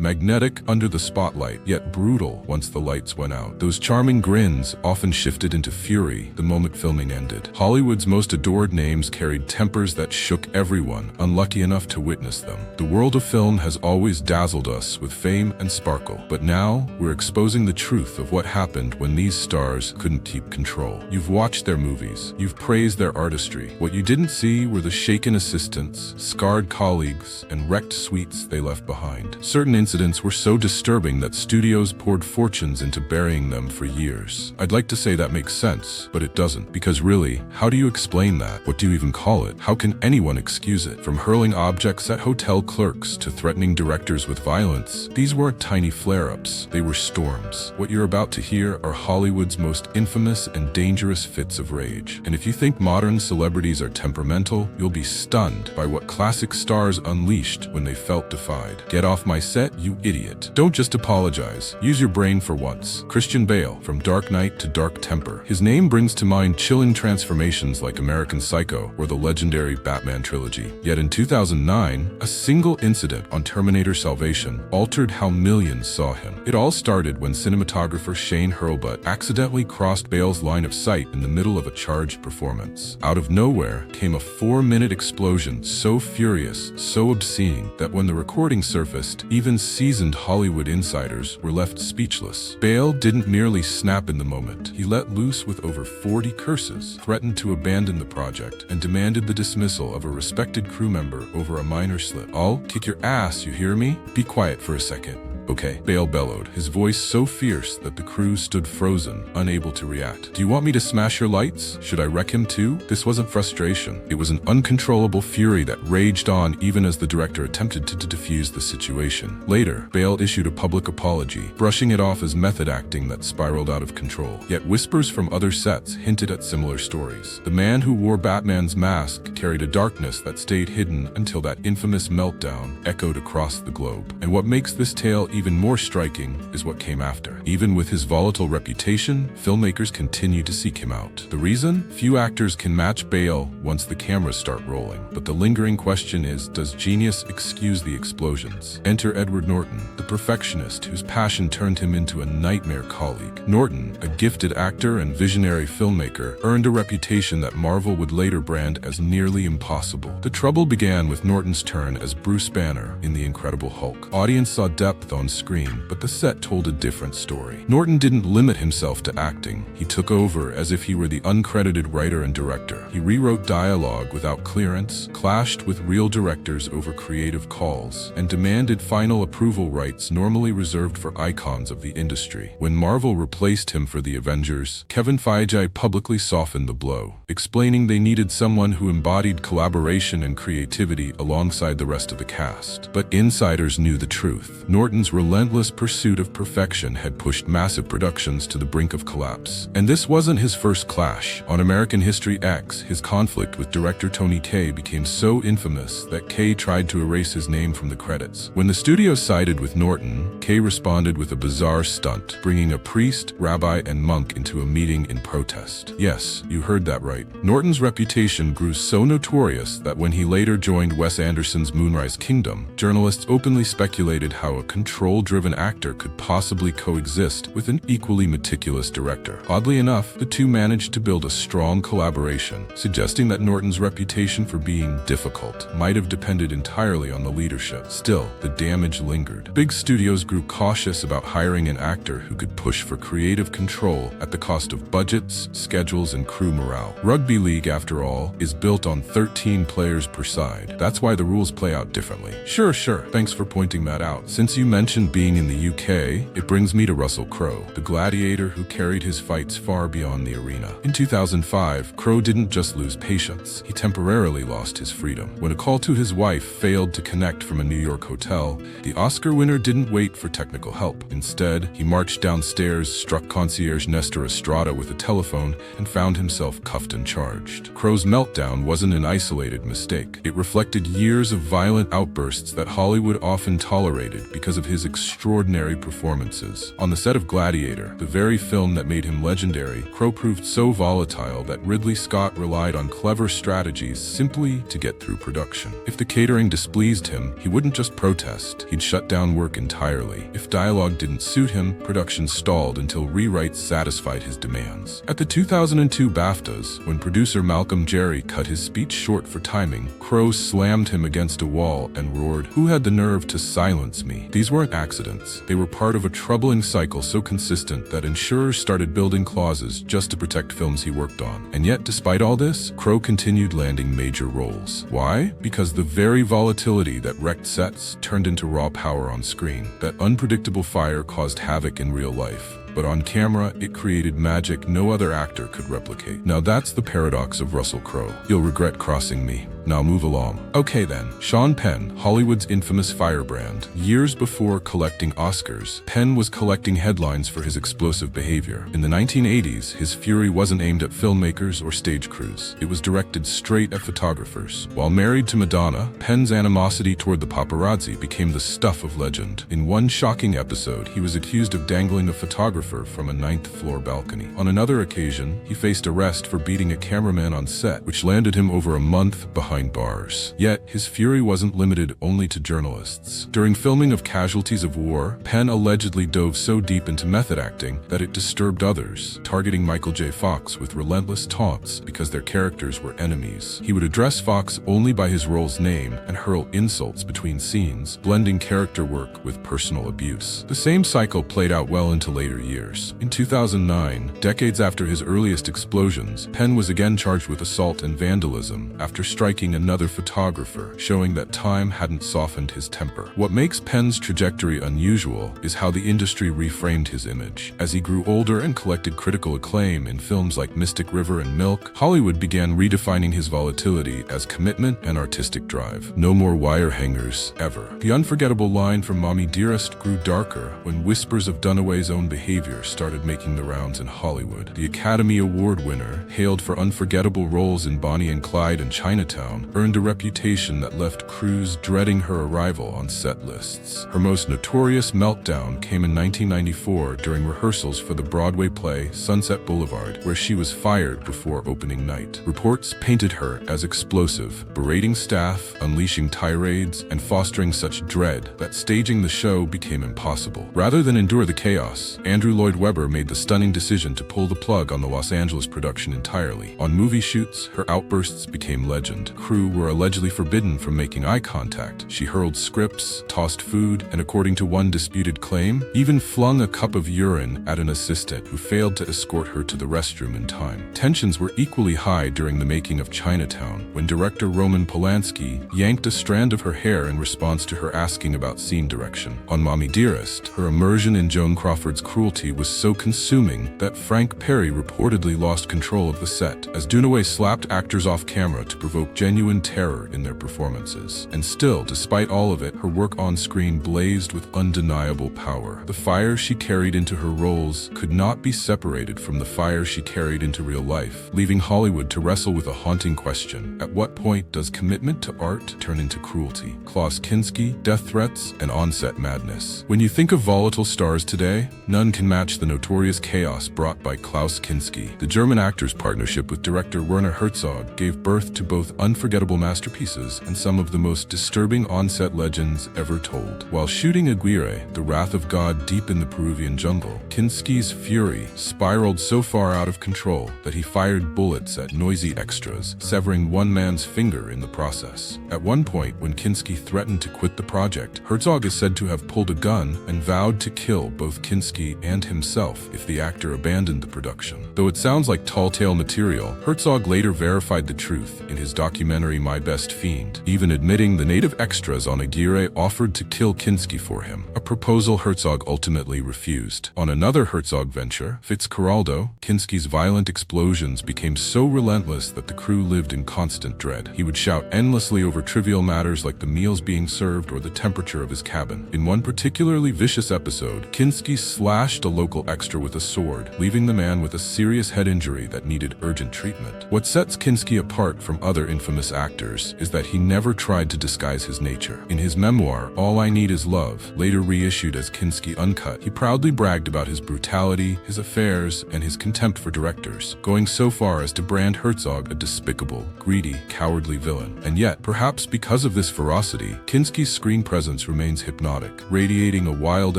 magnetic under the spotlight, yet brutal once the lights went out. Those charming grins often shifted into fury the moment filming ended. Hollywood's most adored names carried tempers that shook everyone unlucky enough to witness them. The world of film has always dazzled us with fame and sparkle, but now we're exposing the truth of what happened when these stars couldn't keep control. You've watched their movies, you've praised their artistry. What you didn't see were the shaken assistants, scarred colleagues, and wrecked suites they left behind. Certain incidents were so disturbing that studios poured fortunes into burying them for years. I'd like to say that makes sense, but it doesn't. Because really, how do you explain that? What do you even call it? How can anyone excuse it? From hurling objects at hotel clerks to threatening directors with violence, these weren't tiny flare-ups, they were storms. What you're about to hear are Hollywood's most infamous and dangerous fits of rage. And if you think modern celebrities are temperamental, you'll be stunned by what classic stars unleashed when they felt defied. Get off my set, you idiot. Don't just apologize. Use your brain for once. Christian Bale, from Dark Knight to Dark Temper. His name brings to mind chilling transformations like American Psycho or the legendary Batman trilogy. Yet in 2009, a single incident on Terminator Salvation altered how millions saw him. It all started when cinematographer Shane Hurlbut accidentally crossed Bale's line of sight in the middle of a charged performance. Out of nowhere came a 4-minute explosion so furious, so obscene, that when the recording surfaced, even seasoned Hollywood insiders were left speechless. Bale didn't merely snap in the moment. He let loose with over 40 curses, threatened to abandon the project, and demanded the dismissal of a respected crew member over a minor slip. "I'll kick your ass, you hear me? Be quiet for a second." "Okay," Bale bellowed, his voice so fierce that the crew stood frozen, unable to react. "Do you want me to smash your lights? Should I wreck him too?" This wasn't frustration. It was an uncontrollable fury that raged on even as the director attempted to defuse the situation. Later, Bale issued a public apology, brushing it off as method acting that spiraled out of control. Yet whispers from other sets hinted at similar stories. The man who wore Batman's mask carried a darkness that stayed hidden until that infamous meltdown echoed across the globe. And what makes this tale even more striking is what came after. Even with his volatile reputation, filmmakers continue to seek him out. The reason? Few actors can match Bale once the cameras start rolling. But the lingering question is, does genius excuse the explosions? Enter Edward Norton, the perfectionist whose passion turned him into a nightmare colleague. Norton, a gifted actor and visionary filmmaker, earned a reputation that Marvel would later brand as nearly impossible. The trouble began with Norton's turn as Bruce Banner in The Incredible Hulk. Audience saw depth on screen, but the set told a different story. Norton didn't limit himself to acting. He took over as if he were the uncredited writer and director. He rewrote dialogue without clearance, clashed with real directors over creative calls, and demanded final approval rights normally reserved for icons of the industry. When Marvel replaced him for the Avengers, Kevin Feige publicly softened the blow, explaining they needed someone who embodied collaboration and creativity alongside the rest of the cast. But insiders knew the truth. Norton's relentless pursuit of perfection had pushed massive productions to the brink of collapse. And this wasn't his first clash. On American History X, his conflict with director Tony Kaye became so infamous that Kaye tried to erase his name from the credits. When the studio sided with Norton, Kaye responded with a bizarre stunt, bringing a priest, rabbi, and monk into a meeting in protest. Yes, you heard that right. Norton's reputation grew so notorious that when he later joined Wes Anderson's Moonrise Kingdom, journalists openly speculated how a control-driven actor could possibly coexist with an equally meticulous director. Oddly enough, the two managed to build a strong collaboration, suggesting that Norton's reputation for being difficult might have depended entirely on the leadership. Still, the damage lingered. Big studios grew cautious about hiring an actor who could push for creative control at the cost of budgets, schedules, and crew morale. Rugby league, after all, is built on 13 players per side. That's why the rules play out differently. Sure, thanks for pointing that out. Since you mentioned being in the UK, it brings me to Russell Crowe, the gladiator who carried his fights far beyond the arena. In 2005, Crowe didn't just lose patience, he temporarily lost his freedom. When a call to his wife failed to connect from a New York hotel, the Oscar winner didn't wait for technical help. Instead, he marched downstairs, struck concierge Nestor Estrada with a telephone, and found himself cuffed and charged. Crowe's meltdown wasn't an isolated mistake. It reflected years of violent outbursts that Hollywood often tolerated because of his his extraordinary performances. On the set of Gladiator, the very film that made him legendary, Crowe proved so volatile that Ridley Scott relied on clever strategies simply to get through production. If the catering displeased him, he wouldn't just protest, he'd shut down work entirely. If dialogue didn't suit him, production stalled until rewrites satisfied his demands. At the 2002 BAFTAs, when producer Malcolm Jerry cut his speech short for timing, Crowe slammed him against a wall and roared, "Who had the nerve to silence me?" These weren't accidents. They were part of a troubling cycle so consistent that insurers started building clauses just to protect films he worked on. And yet, despite all this, Crowe continued landing major roles. Why? Because the very volatility that wrecked sets turned into raw power on screen. That unpredictable fire caused havoc in real life. But on camera, it created magic no other actor could replicate. Now that's the paradox of Russell Crowe. You'll regret crossing me. Now move along. Okay then, Sean Penn, Hollywood's infamous firebrand. Years before collecting Oscars, Penn was collecting headlines for his explosive behavior. In the 1980s, his fury wasn't aimed at filmmakers or stage crews. It was directed straight at photographers. While married to Madonna, Penn's animosity toward the paparazzi became the stuff of legend. In one shocking episode, he was accused of dangling a photographer from a 9th-floor balcony. On another occasion, he faced arrest for beating a cameraman on set, which landed him over a month behind bars. Yet, his fury wasn't limited only to journalists. During filming of Casualties of War, Penn allegedly dove so deep into method acting that it disturbed others, targeting Michael J. Fox with relentless taunts because their characters were enemies. He would address Fox only by his role's name and hurl insults between scenes, blending character work with personal abuse. The same cycle played out well into later years. In 2009, decades after his earliest explosions, Penn was again charged with assault and vandalism after striking another photographer, showing that time hadn't softened his temper. What makes Penn's trajectory unusual is how the industry reframed his image. As he grew older and collected critical acclaim in films like Mystic River and Milk, Hollywood began redefining his volatility as commitment and artistic drive. No more wire hangers, ever. The unforgettable line from Mommy Dearest grew darker when whispers of Dunaway's own behavior started making the rounds in Hollywood. The Academy Award winner, hailed for unforgettable roles in Bonnie and Clyde and Chinatown, earned a reputation that left crews dreading her arrival on set lists. Her most notorious meltdown came in 1994 during rehearsals for the Broadway play Sunset Boulevard, where she was fired before opening night. Reports painted her as explosive, berating staff, unleashing tirades, and fostering such dread that staging the show became impossible. Rather than endure the chaos, Andrew Lloyd Webber made the stunning decision to pull the plug on the Los Angeles production entirely. On movie shoots, her outbursts became legend. Crew were allegedly forbidden from making eye contact. She hurled scripts, tossed food, and according to one disputed claim, even flung a cup of urine at an assistant who failed to escort her to the restroom in time. Tensions were equally high during the making of Chinatown, when director Roman Polanski yanked a strand of her hair in response to her asking about scene direction. On Mommy Dearest, her immersion in Joan Crawford's cruelty was so consuming that Frank Perry reportedly lost control of the set, as Dunaway slapped actors off camera to provoke genuine terror in their performances. And still, despite all of it, her work on screen blazed with undeniable power. The fire she carried into her roles could not be separated from the fire she carried into real life, leaving Hollywood to wrestle with a haunting question. At what point does commitment to art turn into cruelty? Klaus Kinski, death threats, and on-set madness. When you think of volatile stars today, none can match the notorious chaos brought by Klaus Kinski. The German actor's partnership with director Werner Herzog gave birth to both unforgettable masterpieces and some of the most disturbing on-set legends ever told. While shooting Aguirre, the wrath of God deep in the Peruvian jungle, Kinski's fury spiraled so far out of control that he fired bullets at noisy extras, severing one man's finger in the process. At one point, when Kinski threatened to quit the project, Herzog is said to have pulled a gun and vowed to kill both Kinski and himself if the actor abandoned the production. Though it sounds like tall tale material, Herzog later verified the truth in his documentary My Best Fiend, even admitting the native extras on Aguirre offered to kill Kinski for him, a proposal Herzog ultimately refused. On another Herzog venture, Fitzcarraldo, Kinski's violent explosions became so relentless that the crew lived in constant dread. He would shout endlessly over trivial matters like the meals being served or the temperature of his cabin. In one particularly vicious episode, Kinski slashed just a local extra with a sword, leaving the man with a serious head injury that needed urgent treatment. What sets Kinski apart from other infamous actors is that he never tried to disguise his nature. In his memoir, All I Need Is Love, later reissued as Kinski Uncut, he proudly bragged about his brutality, his affairs, and his contempt for directors, going so far as to brand Herzog a despicable, greedy, cowardly villain. And yet, perhaps because of this ferocity, Kinski's screen presence remains hypnotic, radiating a wild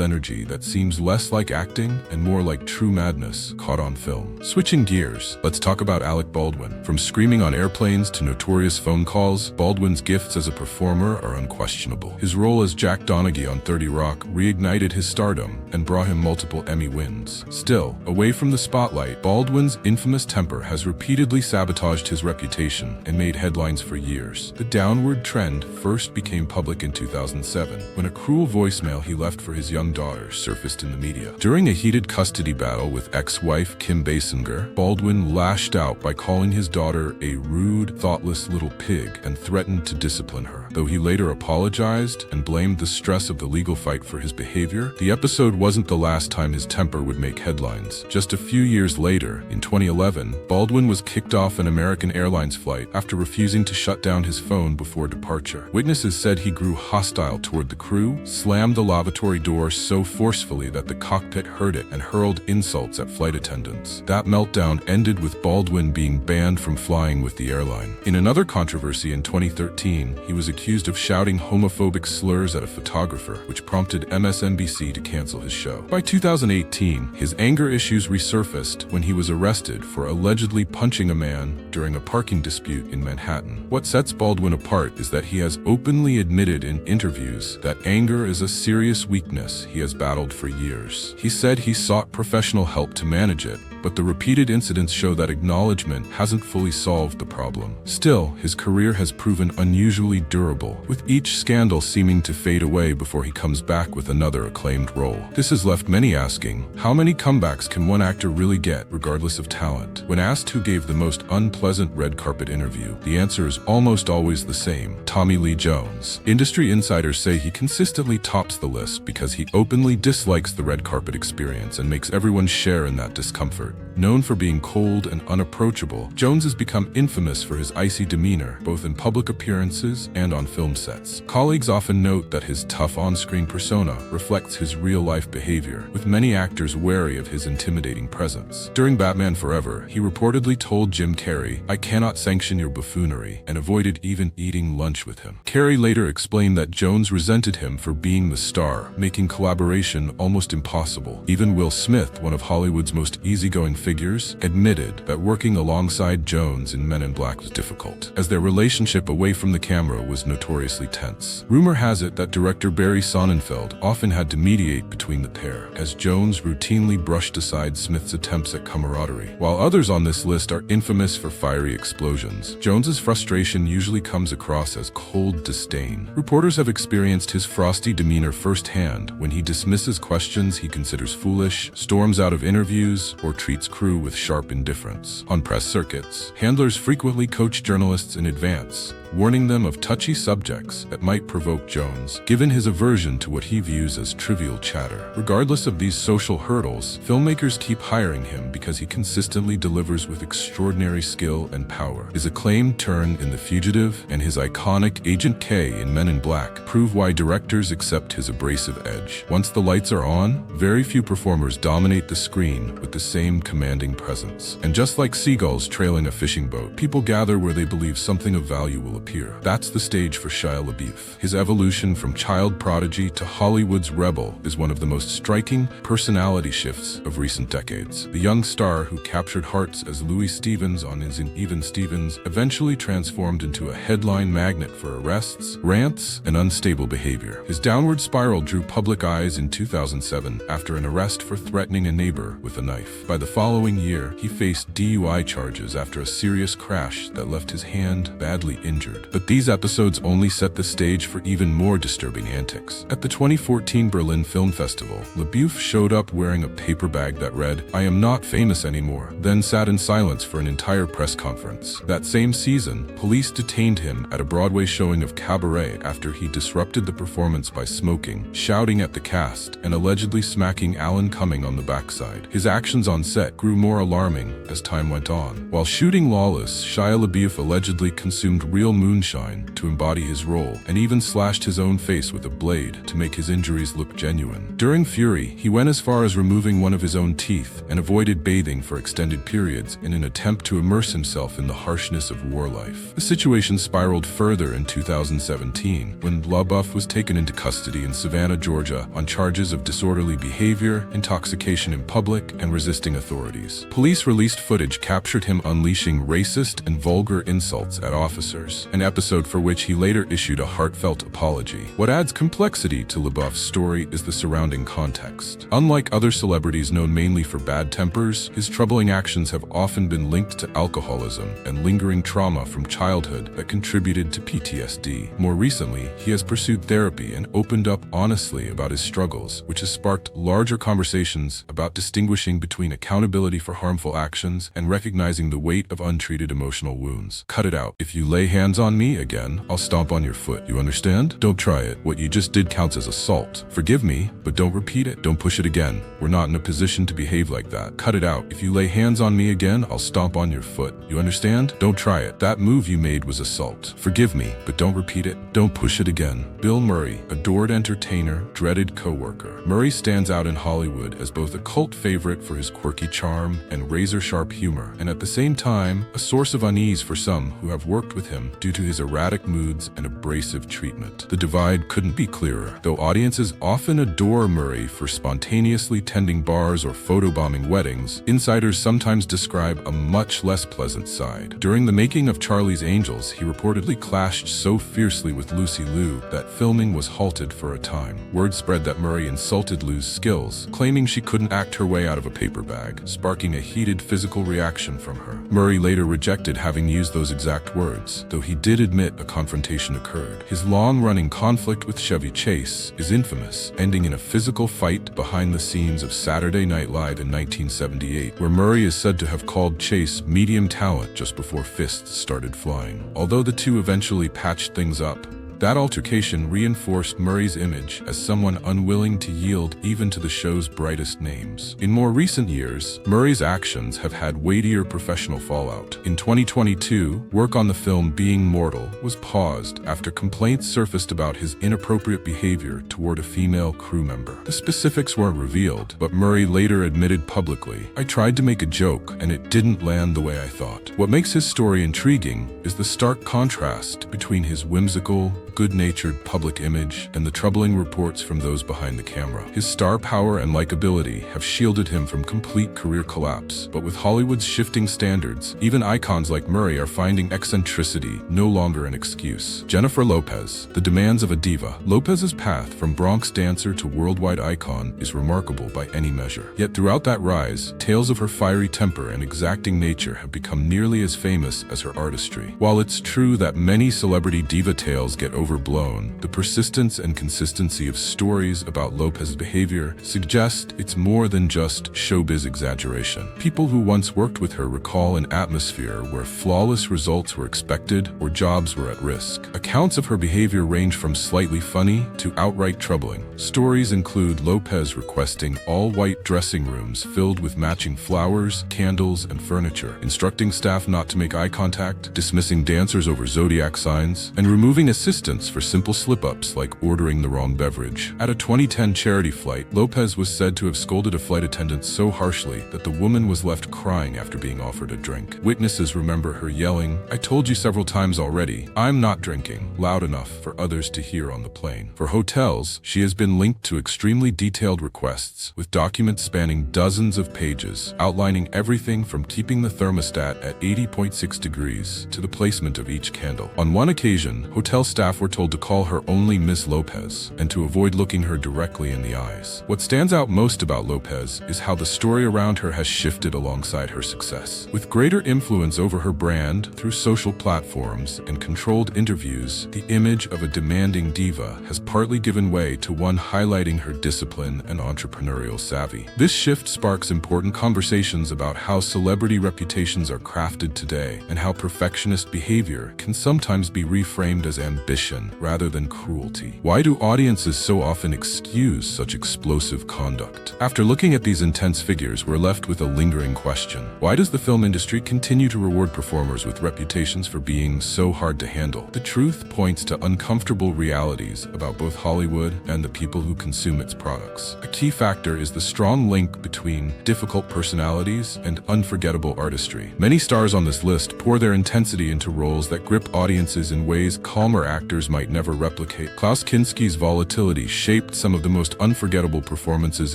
energy that seems less like acting and more like true madness caught on film. Switching gears, let's talk about Alec Baldwin. From screaming on airplanes to notorious phone calls, Baldwin's gifts as a performer are unquestionable. His role as Jack Donaghy on 30 Rock reignited his stardom and brought him multiple Emmy wins. Still, away from the spotlight, Baldwin's infamous temper has repeatedly sabotaged his reputation and made headlines for years. The downward trend first became public in 2007, when a cruel voicemail he left for his young daughter surfaced in the media. During a heated custody battle with ex-wife Kim Basinger, Baldwin lashed out by calling his daughter a rude, thoughtless little pig and threatened to discipline her. Though he later apologized and blamed the stress of the legal fight for his behavior, the episode wasn't the last time his temper would make headlines. Just a few years later, in 2011, Baldwin was kicked off an American Airlines flight after refusing to shut down his phone before departure. Witnesses said he grew hostile toward the crew, slammed the lavatory door so forcefully that the cockpit heard it, and hurled insults at flight attendants. That meltdown ended with Baldwin being banned from flying with the airline. In another controversy in 2013, he was accused of shouting homophobic slurs at a photographer, which prompted MSNBC to cancel his show. By 2018, his anger issues resurfaced when he was arrested for allegedly punching a man during a parking dispute in Manhattan. What sets Baldwin apart is that he has openly admitted in interviews that anger is a serious weakness he has battled for years. He said he sought professional help to manage it, but the repeated incidents show that acknowledgement hasn't fully solved the problem. Still, his career has proven unusually durable, with each scandal seeming to fade away before he comes back with another acclaimed role. This has left many asking, how many comebacks can one actor really get, regardless of talent? When asked who gave the most unpleasant red carpet interview, the answer is almost always the same: Tommy Lee Jones. Industry insiders say he consistently tops the list because he openly dislikes the red carpet experience and makes everyone share in that discomfort. Known for being cold and unapproachable, Jones has become infamous for his icy demeanor, both in public appearances and on film sets. Colleagues often note that his tough on-screen persona reflects his real-life behavior, with many actors wary of his intimidating presence. During Batman Forever, he reportedly told Jim Carrey, "I cannot sanction your buffoonery," and avoided even eating lunch with him. Carrey later explained that Jones resented him for being the star, making collaboration almost impossible. Even Will Smith, one of Hollywood's most easygoing figures, admitted that working alongside Jones in Men in Black was difficult, as their relationship away from the camera was notoriously tense. Rumor has it that director Barry Sonnenfeld often had to mediate between the pair, as Jones routinely brushed aside Smith's attempts at camaraderie. While others on this list are infamous for fiery explosions, Jones's frustration usually comes across as cold disdain. Reporters have experienced his frosty demeanor firsthand when he dismisses questions he considers foolish, storms out of interviews, or treats crew with sharp indifference. On press circuits, handlers frequently coach journalists in advance, warning them of touchy subjects that might provoke Jones, given his aversion to what he views as trivial chatter. Regardless of these social hurdles, filmmakers keep hiring him because he consistently delivers with extraordinary skill and power. His acclaimed turn in The Fugitive and his iconic Agent K in Men in Black prove why directors accept his abrasive edge. Once the lights are on, very few performers dominate the screen with the same commanding presence. And just like seagulls trailing a fishing boat, people gather where they believe something of value will appear. That's the stage for Shia LaBeouf. His evolution from child prodigy to Hollywood's rebel is one of the most striking personality shifts of recent decades. The young star who captured hearts as Louis Stevens on his In Even Stevens eventually transformed into a headline magnet for arrests, rants, and unstable behavior. His downward spiral drew public eyes in 2007 after an arrest for threatening a neighbor with a knife. By the following year, he faced DUI charges after a serious crash that left his hand badly injured. injured. But these episodes only set the stage for even more disturbing antics. At the 2014 Berlin Film Festival, LaBeouf showed up wearing a paper bag that read, "I am not famous anymore," then sat in silence for an entire press conference. That same season, police detained him at a Broadway showing of Cabaret after he disrupted the performance by smoking, shouting at the cast, and allegedly smacking Alan Cumming on the backside. His actions on set grew more alarming as time went on. While shooting Lawless, Shia LaBeouf allegedly consumed real moonshine to embody his role, and even slashed his own face with a blade to make his injuries look genuine. During Fury, he went as far as removing one of his own teeth and avoided bathing for extended periods in an attempt to immerse himself in the harshness of war life. The situation spiraled further in 2017, when LaBeouf was taken into custody in Savannah, Georgia, on charges of disorderly behavior, intoxication in public, and resisting authorities. Police released footage captured him unleashing racist and vulgar insults at officers, an episode for which he later issued a heartfelt apology. What adds complexity to LaBeouf's story is the surrounding context. Unlike other celebrities known mainly for bad tempers, his troubling actions have often been linked to alcoholism and lingering trauma from childhood that contributed to PTSD. More recently, he has pursued therapy and opened up honestly about his struggles, which has sparked larger conversations about distinguishing between accountability for harmful actions and recognizing the weight of untreated emotional wounds. Cut it out. If you lay hands on me again, I'll stomp on your foot. You understand? Don't try it. What you just did counts as assault. Forgive me, but don't repeat it. Don't push it again. We're not in a position to behave like that. Cut it out. If you lay hands on me again, I'll stomp on your foot. You understand? Don't try it. That move you made was assault. Forgive me, but don't repeat it. Don't push it again. Bill Murray, adored entertainer, dreaded co-worker. Murray stands out in Hollywood as both a cult favorite for his quirky charm and razor-sharp humor, and at the same time, a source of unease for some who have worked with him due to his erratic moods and abrasive treatment. The divide couldn't be clearer. Though audiences often adore Murray for spontaneously tending bars or photobombing weddings, insiders sometimes describe a much less pleasant side. During the making of Charlie's Angels, he reportedly clashed so fiercely with Lucy Liu that filming was halted for a time. Word spread that Murray insulted Liu's skills, claiming she couldn't act her way out of a paper bag, sparking a heated physical reaction from her. Murray later rejected having used those exact words, though he did admit a confrontation occurred. His long-running conflict with Chevy Chase is infamous, ending in a physical fight behind the scenes of Saturday Night Live in 1978, where Murray is said to have called Chase medium talent just before fists started flying. Although the two eventually patched things up, that altercation reinforced Murray's image as someone unwilling to yield even to the show's brightest names. In more recent years, Murray's actions have had weightier professional fallout. In 2022, work on the film Being Mortal was paused after complaints surfaced about his inappropriate behavior toward a female crew member. The specifics weren't revealed, but Murray later admitted publicly, "I tried to make a joke, and it didn't land the way I thought." What makes his story intriguing is the stark contrast between his whimsical, good-natured public image and the troubling reports from those behind the camera. His star power and likability have shielded him from complete career collapse, but with Hollywood's shifting standards, even icons like Murray are finding eccentricity no longer an excuse. Jennifer Lopez, the demands of a diva. Lopez's path from Bronx dancer to worldwide icon is remarkable by any measure. Yet throughout that rise, tales of her fiery temper and exacting nature have become nearly as famous as her artistry. While it's true that many celebrity diva tales get overblown, the persistence and consistency of stories about Lopez's behavior suggest it's more than just showbiz exaggeration. People who once worked with her recall an atmosphere where flawless results were expected or jobs were at risk. Accounts of her behavior range from slightly funny to outright troubling. Stories include Lopez requesting all-white dressing rooms filled with matching flowers, candles, and furniture, instructing staff not to make eye contact, dismissing dancers over zodiac signs, and removing assistants for simple slip-ups like ordering the wrong beverage. At a 2010 charity flight, Lopez was said to have scolded a flight attendant so harshly that the woman was left crying after being offered a drink. Witnesses remember her yelling, "I told you several times already, I'm not drinking," loud enough for others to hear on the plane. For hotels, she has been linked to extremely detailed requests, with documents spanning dozens of pages, outlining everything from keeping the thermostat at 80.6 degrees to the placement of each candle. On one occasion, hotel staff were were told to call her only Miss Lopez and to avoid looking her directly in the eyes. What stands out most about Lopez is how the story around her has shifted alongside her success. With greater influence over her brand through social platforms and controlled interviews, the image of a demanding diva has partly given way to one highlighting her discipline and entrepreneurial savvy. This shift sparks important conversations about how celebrity reputations are crafted today and how perfectionist behavior can sometimes be reframed as ambition rather than cruelty. Why do audiences so often excuse such explosive conduct? After looking at these intense figures, we're left with a lingering question. Why does the film industry continue to reward performers with reputations for being so hard to handle? The truth points to uncomfortable realities about both Hollywood and the people who consume its products. A key factor is the strong link between difficult personalities and unforgettable artistry. Many stars on this list pour their intensity into roles that grip audiences in ways calmer actors might never replicate. Klaus Kinski's volatility shaped some of the most unforgettable performances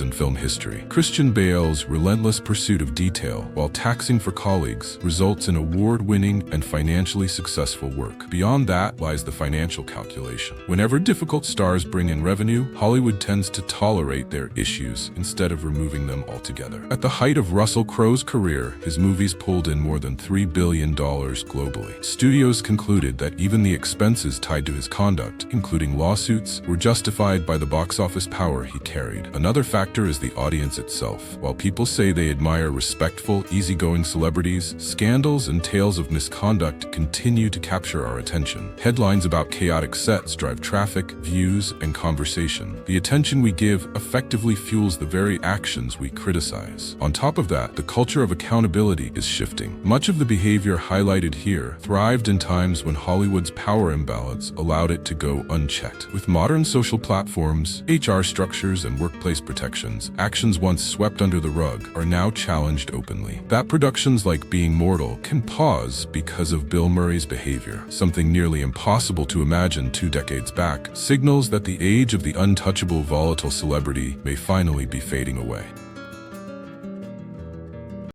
in film history. Christian Bale's relentless pursuit of detail, while taxing for colleagues, results in award-winning and financially successful work. Beyond that lies the financial calculation. Whenever difficult stars bring in revenue, Hollywood tends to tolerate their issues instead of removing them altogether. At the height of Russell Crowe's career, his movies pulled in more than $3 billion globally. Studios concluded that even the expenses tied to his conduct, including lawsuits, were justified by the box office power he carried. Another factor is the audience itself. While people say they admire respectful, easygoing celebrities, scandals and tales of misconduct continue to capture our attention. Headlines about chaotic sets drive traffic, views, and conversation. The attention we give effectively fuels the very actions we criticize. On top of that, the culture of accountability is shifting. Much of the behavior highlighted here thrived in times when Hollywood's power imbalance allowed it to go unchecked. With modern social platforms, HR structures, and workplace protections, actions once swept under the rug are now challenged openly. That productions like Being Mortal can pause because of Bill Murray's behavior, something nearly impossible to imagine 2 decades back, signals that the age of the untouchable volatile celebrity may finally be fading away.